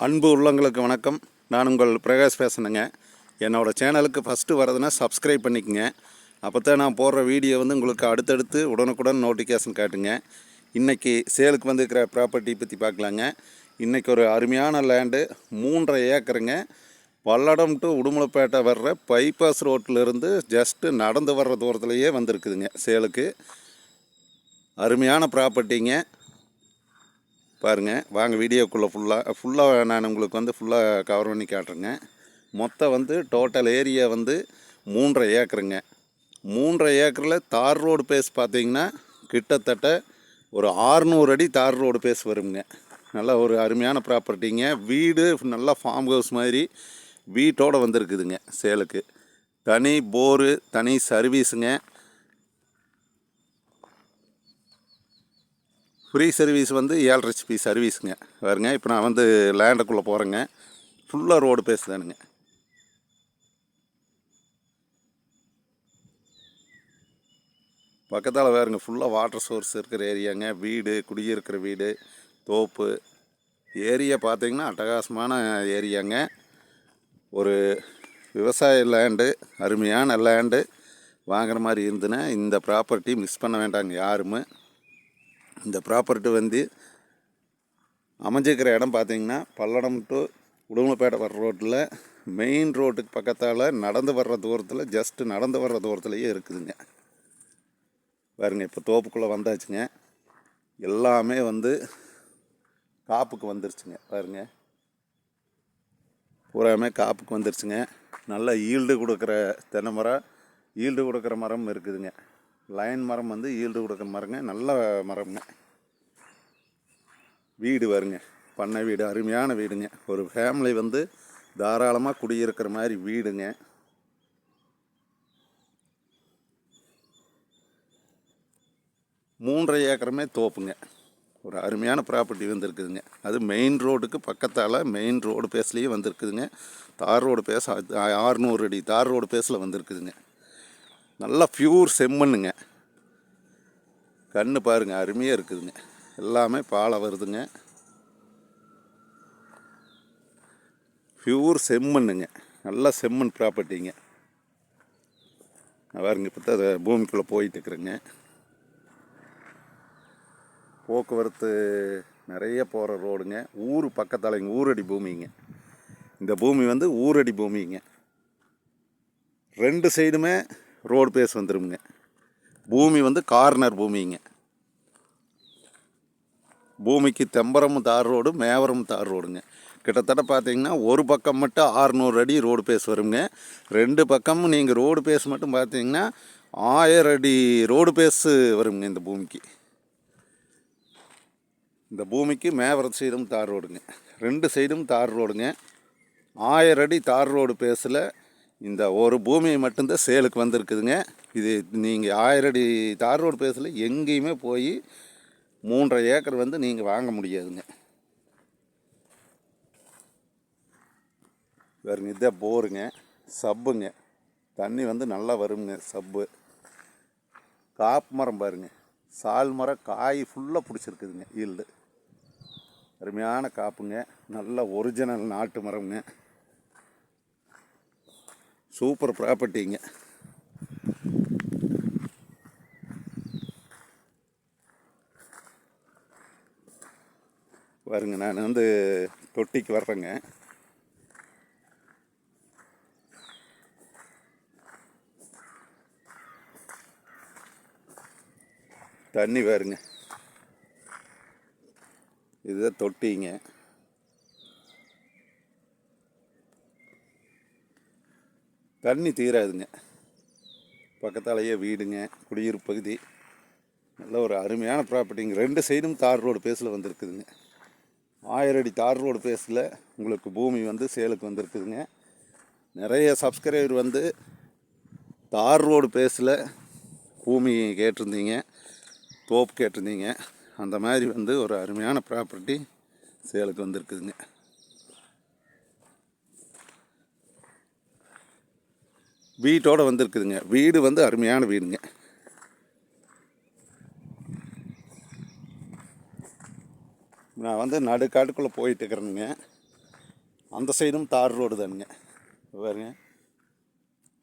அன்பு உள்ளங்களுக்கு வணக்கம். நான் உங்கள் பிரகாஷ் பேசுனேங்க. என்னோடய சேனலுக்கு ஃபஸ்ட்டு வரதுன்னா சப்ஸ்கிரைப் பண்ணிக்கங்க. அப்போ தான் நான் போடுற வீடியோ உங்களுக்கு அடுத்தடுத்து உடனுக்குடன் நோட்டிஃபிகேஷன் காட்டுங்க. இன்றைக்கி சேலுக்கு வந்துருக்கிற ப்ராப்பர்ட்டி பற்றி பார்க்கலாங்க. இன்றைக்கி ஒரு அருமையான லேண்டு 3.5 ஏக்கருங்க. பல்லடம் டு உடுமலைப்பேட்டை வர்ற பைபாஸ் ரோட்டிலிருந்து ஜஸ்ட்டு நடந்து வர்ற தூரத்துலையே வந்திருக்குதுங்க சேலுக்கு. அருமையான ப்ராப்பர்ட்டிங்க. பாருங்கள், வாங்க வீடியோக்குள்ளே ஃபுல்லாக நான் உங்களுக்கு ஃபுல்லாக கவர் பண்ணி காட்டுறேங்க. மொத்தம் டோட்டல் ஏரியா 3.5 ஏக்கருங்க. 3.5 ஏக்கரில் தார் ரோடு பேஸ் பார்த்திங்கன்னா கிட்டத்தட்ட ஒரு 600 அடி தார் ரோடு பேஸ் வருங்க. நல்லா ஒரு அருமையான ப்ராப்பர்ட்டிங்க. வீடு நல்லா ஃபார்ம் ஹவுஸ் மாதிரி வீட்டோடு வந்திருக்குதுங்க சேலுக்கு. தனி போரு, தனி சர்வீஸுங்க. ஃப்ரீ சர்வீஸ் 7.5 HP சர்வீஸுங்க. பாருங்க, இப்போ நான் லேண்டுக்குள்ளே போகிறேங்க. ஃபுல்லாக ரோடு பேஸ் தானுங்க. பக்கத்தால் பாருங்க, ஃபுல்லாக வாட்டர் சோர்ஸ் இருக்கிற ஏரியாங்க. வீடு, குடியிருக்கிற வீடு, தோப்பு ஏரியா பார்த்திங்கன்னா அட்டகாசமான ஏரியாங்க. ஒரு விவசாய லேண்டு, அருமையான லேண்டு வாங்குற மாதிரி இருந்துன்னா இந்த ப்ராப்பர்ட்டி மிஸ் பண்ண வேண்டாங்க யாருமே. இந்த ப்ராப்பர்ட்டி அமைஞ்சிருக்கிற இடம் பார்த்திங்கன்னா பல்லடம் டு உடுமலைப்பேட்டை வர்ற ரோட்டில் மெயின் ரோட்டுக்கு பக்கத்தால் நடந்து வர்ற தூரத்தில், ஜஸ்ட்டு நடந்து வர்ற தூரத்துலையே இருக்குதுங்க. பாருங்க, இப்போ தோப்புக்குள்ளே வந்தாச்சுங்க. எல்லாமே காப்புக்கு வந்துருச்சுங்க. பாருங்க, பூராமே காப்புக்கு வந்துருச்சுங்க. நல்ல ஈல்டு கொடுக்குற தென்னை மரம், ஈல்டு கொடுக்குற மரம் இருக்குதுங்க. லைன் மரம் ஈல்டு கொடுக்குற மரங்க, நல்ல மரம்ங்க. வீடு வருங்க, பண்ணை வீடு, அருமையான வீடுங்க. ஒரு ஃபேமிலி தாராளமாக குடியிருக்கிற மாதிரி வீடுங்க. மூன்றரை ஏக்கருமே தோப்புங்க. ஒரு அருமையான ப்ராப்பர்ட்டி இருக்குதுங்க. அது மெயின் ரோடுக்கு பக்கத்தால் மெயின் ரோடு பேஸ்லேயே இருக்குதுங்க. தார் ரோடு பேஸ் 600 அடி தார் ரோடு பேஸில் இருக்குதுங்க. நல்லா பியூர் செம்மண்ணுங்க. கண்ணு பாருங்க, அருமையாக இருக்குதுங்க. எல்லாமே பாலை வருதுங்க. பியூர் செம்மண்ணுங்க. நல்ல செம்மண் ப்ராப்பர்ட்டிங்க. பாருங்க, இப்போ தான் பூமிக்குள்ளே போயிட்டுருக்குறேங்க. போக்குவரத்து நிறைய போகிற ரோடுங்க. ஊர் பக்கத்தாலைங்க, ஊரடி பூமிங்க. இந்த பூமி ஊரடி பூமிங்க. 2 சைடுமே ரோடு பேஸ் வந்துருங்க. பூமி கார்னர் பூமிங்க. பூமிக்கு தெம்பரம் தார் ரோடு, மேவரம் தார் ரோடுங்க. கிட்டத்தட்ட பார்த்தீங்கன்னா ஒரு பக்கம் மட்டும் 600 அடி ரோடு பேஸ் வருங்க. 2 பக்கமும் நீங்கள் ரோடு பேஸ் மட்டும் பார்த்தீங்கன்னா 1000 அடி ரோடு பேஸு வருங்க. இந்த பூமிக்கு மேவரம் சைடும் தார் ரோடுங்க. 2 சைடும் தார் ரோடுங்க. 1000 அடி தார் ரோடு பேஸில் இந்த ஒரு பூமி மட்டும்தான் சேலுக்கு வந்திருக்குதுங்க. இது நீங்கள் 1000 அடி தார் ரோடு பேஸில் எங்கேயுமே போய் 3.5 ஏக்கர் நீங்கள் வாங்க முடியாதுங்க. வேறுங்க, இதான் போருங்க, சப்புங்க. தண்ணி நல்லா வருங்க. சப்பு காப்பு மரம் பாருங்க, சால் மரம் காய் ஃபுல்லாக பிடிச்சிருக்குதுங்க. ஈல்டு அருமையான காப்புங்க. நல்ல ஒரிஜினல் நாட்டு மரம்ங்க. சூப்பர் ப்ராப்பர்ட்டிங்க. பாருங்க, நான் தொட்டிக்கு வர்றேங்க. தண்ணி பாருங்க, இதுதான் தொட்டிங்க. தண்ணி தீராதுங்க. பக்கத்தாலேயே வீடுங்க, குடியிருப்பு பகுதி. நல்ல ஒரு அருமையான ப்ராப்பர்ட்டிங்க. 2 சைடும் தார் ரோடு பேஸில் இருக்குதுங்க. 1000 அடி தார் ரோடு பேஸில் உங்களுக்கு பூமி சேலுக்கு இருக்குதுங்க. நிறைய சப்ஸ்கிரைபர் தார் ரோடு பேஸில் பூமி கேட்டிருந்தீங்க, தோப்பு கேட்டிருந்தீங்க. அந்த மாதிரி ஒரு அருமையான ப்ராப்பர்ட்டி சேலுக்கு இருக்குதுங்க. வீட்டோடு இருக்குதுங்க. வீடு அருமையான வீடுங்க. நான் நடுக்காட்டுக்குள்ளே போயிட்டுருக்குறேனுங்க. அந்த சைடும் தார் ரோடு தானுங்க. பாருங்க,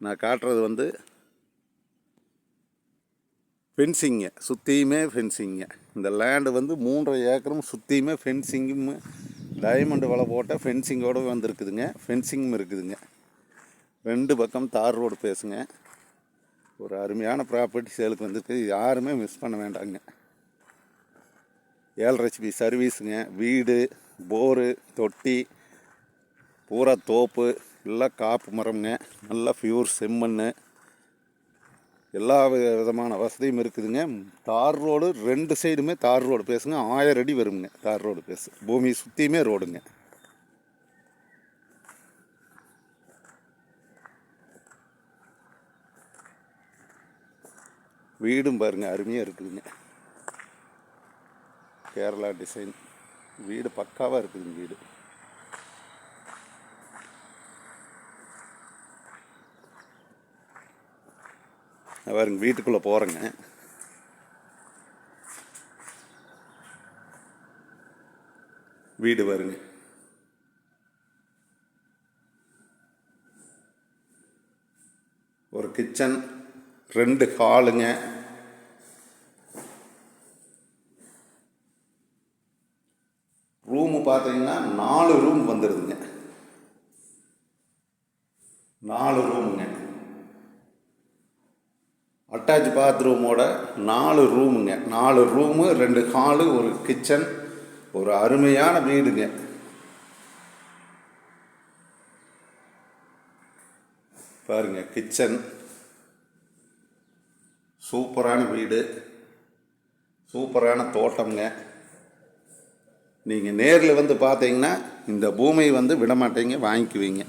நான் காட்டுறது வந்து ஃபென்சிங்க, சுற்றியுமே ஃபென்சிங்க. இந்த லேண்டு வந்து 3.5 ஏக்கரும் சுற்றியுமே ஃபென்சிங்கும் டைமண்டு வலை போட்ட ஃபென்சிங்கோடு வந்துருக்குதுங்க. ஃபென்சிங்கும் இருக்குதுங்க. 2 பக்கம் தார் ரோடு பேசுங்க. ஒரு அருமையான ப்ராப்பர்ட்டி சேலுக்கு வந்துருக்கு. யாருமே மிஸ் பண்ண வேண்டாங்க. 7.5 HP சர்வீஸுங்க. வீடு, போரு, தொட்டி, பூரா தோப்பு, எல்லாம் காப்பு மரம்ங்க. நல்லா பியூர் செம்மண், எல்லா விதமான வசதியும் இருக்குதுங்க. தார் ரோடு 2 சைடுமே தார் ரோடு பேசுங்க. 1000 அடி வருங்க தார் ரோடு பேசு. பூமி சுற்றியுமே ரோடுங்க. வீடும் பாருங்கள், அருமையாக இருக்குதுங்க. கேரளா டிசைன் வீடு, பக்காவாக இருக்குதுங்க வீடு. பாருங்க, வீட்டுக்குள்ளே போகிறேங்க. வீடு பாருங்க, ஒரு கிச்சன், 2 ஹாலுங்க. ரூமு பார்த்தீங்கன்னா 4 ரூம் வந்துடுதுங்க. 4 ரூமுங்க. அட்டாச் பாத்ரூமோட 4 ரூமுங்க. 4 ரூமு, 2 ஹாலு, ஒரு கிச்சன், ஒரு அருமையான வீடுங்க. பாருங்க, கிச்சன், சூப்பரான வீடு, சூப்பரான தோட்டம்ங்க. நீங்கள் நேரில் வந்து பார்த்தீங்கன்னா இந்த பூமியை வந்து விடமாட்டீங்க, வாங்கிக்குவீங்க.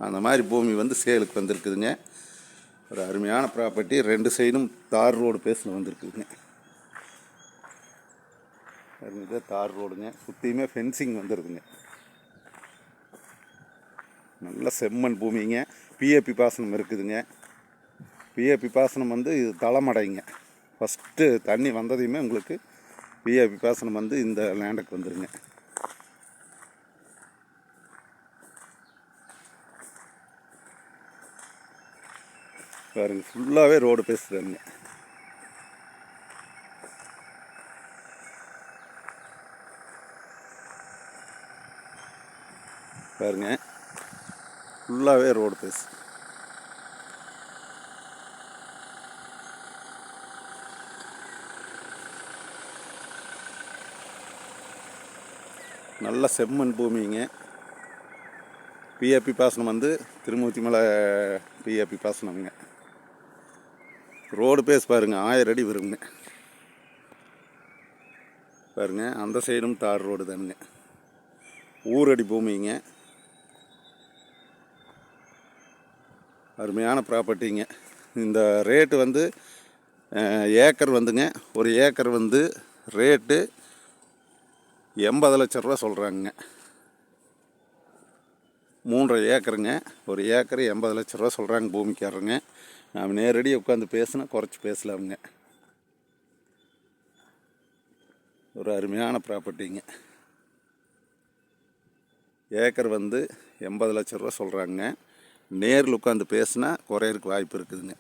அந்த மாதிரி பூமி வந்து சேலுக்கு வந்திருக்குதுங்க. ஒரு அருமையான ப்ராப்பர்ட்டி. 2 சைடும் தார் ரோடு பேஸில் வந்திருக்குதுங்க. இது தார் ரோடுங்க. சுற்றியுமே ஃபென்சிங் வந்துடுதுங்க. நல்ல செம்மண் பூமிங்க. பிஏபி பாசனம் இருக்குதுங்க. பிஏபி பாசனம் வந்து இது தலைமடைங்க. ஃபஸ்ட்டு தண்ணி வந்ததையுமே உங்களுக்கு பிஏபி பாசனம் வந்து இந்த லேண்டுக்கு வந்துடுங்க. பாருங்க, ஃபுல்லாகவே ரோடு பேசுகிறாங்க. பாருங்க, ஃபுல்லாகவே ரோடு பேசு. நல்ல செம்மண் பூமிங்க. பிஏபி பாசனம் வந்து திருமூர்த்தி மலை பிஏபி பாசனம்ங்க. ரோடு பேஸ் பாருங்கள், 1000 அடி வருங்க. பாருங்க, அந்த சைடும் தார் ரோடு தானுங்க. ஊரடி பூமிங்க. அருமையான ப்ராப்பர்ட்டிங்க. இந்த ரேட்டு வந்து ஏக்கர் வந்துங்க, ஒரு ஏக்கர் வந்து ரேட்டு 80 லட்ச ரூபா சொல்கிறாங்க. 3.5 ஏக்கருங்க. ஒரு ஏக்கர் 80 லட்ச ரூபா சொல்கிறாங்க பூமிக்காரங்க. நாம் நேரடியாக உட்காந்து பேசுனா குறைச்சி பேசலாமுங்க. ஒரு அருமையான ப்ராப்பர்ட்டிங்க. ஏக்கர் வந்து 80 லட்ச ரூபா சொல்கிறாங்க. நேரில் உட்காந்து பேசுனா குறையிறதுக்கு வாய்ப்பு இருக்குதுங்க.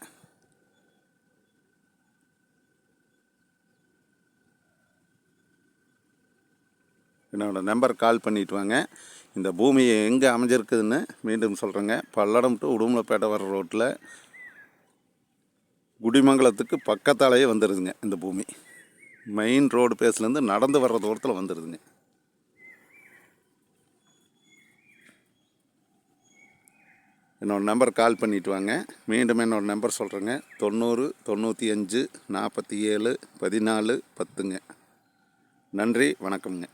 என்னோடய நம்பர் கால் பண்ணிவிட்டு வாங்க. இந்த பூமி எங்கே அமைஞ்சிருக்குதுன்னு மீண்டும் சொல்கிறேங்க. பல்லடம் டு உடுமலைப்பேட்டை வர ரோட்டில் குடிமங்கலத்துக்கு பக்கத்தாலேயே வந்துடுதுங்க. இந்த பூமி மெயின் ரோடு பேஸ்லேருந்து நடந்து வர்ற தூரத்தில் வந்துடுதுங்க. என்னோடய நம்பர் கால் பண்ணிவிட்டு வாங்க. மீண்டும் என்னோடய நம்பர் சொல்கிறேங்க. 90 95 47 14 10ங்க. நன்றி, வணக்கம்ங்க.